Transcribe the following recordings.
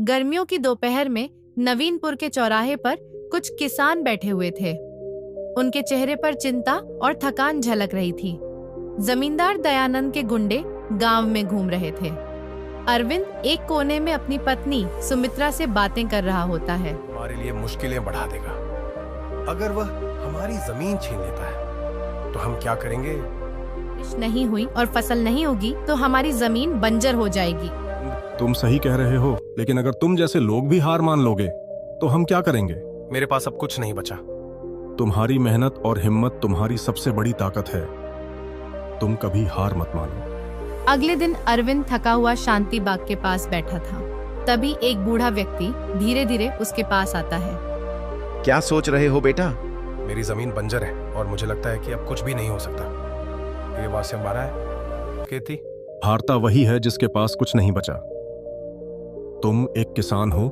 गर्मियों की दोपहर में नवीनपुर के चौराहे पर कुछ किसान बैठे हुए थे। उनके चेहरे पर चिंता और थकान झलक रही थी। जमींदार दयानंद के गुंडे गांव में घूम रहे थे। अरविंद एक कोने में अपनी पत्नी सुमित्रा से बातें कर रहा होता है। हमारे लिए मुश्किलें बढ़ा देगा। अगर वह हमारी जमीन छीन लेता है तो हम क्या करेंगे? बारिश नहीं हुई और फसल नहीं होगी तो हमारी जमीन बंजर हो जाएगी। तुम सही कह रहे हो, लेकिन अगर तुम जैसे लोग भी हार मान लोगे तो हम क्या करेंगे? मेरे पास अब कुछ नहीं बचा। तुम्हारी मेहनत और हिम्मत तुम्हारी सबसे बड़ी ताकत है। तुम कभी हार मत मानो। अगले दिन अरविंद थका हुआ शांति बाग के पास बैठा था। तभी एक बूढ़ा व्यक्ति धीरे धीरे उसके पास आता है। क्या सोच रहे हो बेटा? मेरी जमीन बंजर है और मुझे लगता है कि अब कुछ भी नहीं हो सकता। ये बात से हमारा है खेती। हारता वही है जिसके पास कुछ नहीं बचा। तुम एक किसान हो,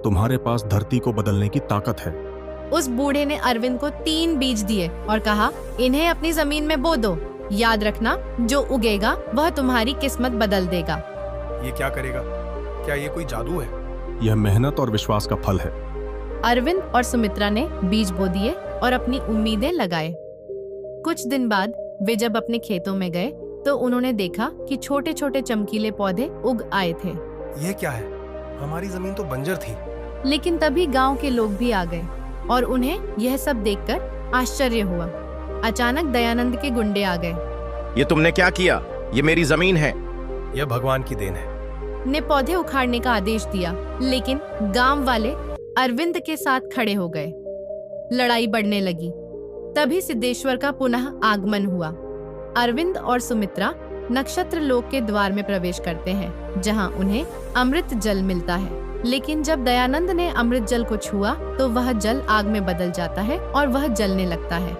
तुम्हारे पास धरती को बदलने की ताकत है। उस बूढ़े ने अरविंद को 3 बीज दिए और कहा, इन्हें अपनी जमीन में बो दो। याद रखना, जो उगेगा वह तुम्हारी किस्मत बदल देगा। ये क्या करेगा? क्या ये कोई जादू है? यह मेहनत और विश्वास का फल है। अरविंद और सुमित्रा ने बीज बो दिए और अपनी उम्मीदें लगाए। कुछ दिन बाद वे जब अपने खेतों में गए तो उन्होंने देखा कि छोटे छोटे चमकीले पौधे उग आए थे। ये क्या है? हमारी जमीन तो बंजर थी। लेकिन तभी गांव के लोग भी आ गए और उन्हें यह सब देखकर आश्चर्य हुआ। अचानक दयानंद के गुंडे आ गए। ये तुमने क्या किया? ये मेरी जमीन है। यह भगवान की देन है। ने पौधे उखाड़ने का आदेश दिया, लेकिन गांव वाले अरविंद के साथ खड़े हो गए। लड़ाई बढ़ने लगी। तभी सिद्धेश्वर का पुनः आगमन हुआ। अरविंद और सुमित्रा नक्षत्र लोक के द्वार में प्रवेश करते हैं, जहां उन्हें अमृत जल मिलता है। लेकिन जब दयानंद ने अमृत जल को छुआ तो वह जल आग में बदल जाता है और वह जलने लगता है।